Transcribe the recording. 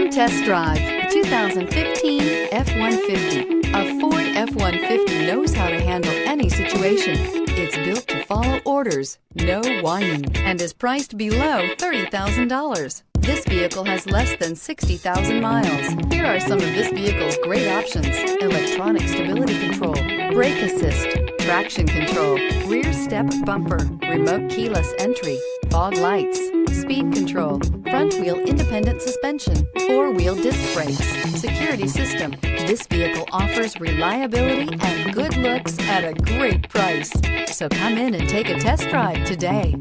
Come test drive the 2015 F-150. A Ford F-150 knows how to handle any situation. It's built to follow orders, no whining, and is priced below $30,000. This vehicle has less than 60,000 miles. Here are some of this vehicle's great options: electronic stability control, brake assist, traction control, rear step bumper, remote keyless entry, fog lights, speed control, front wheel independent suspension, four-wheel disc brakes, security system. This vehicle offers reliability and good looks at a great price. So come in and take a test drive today.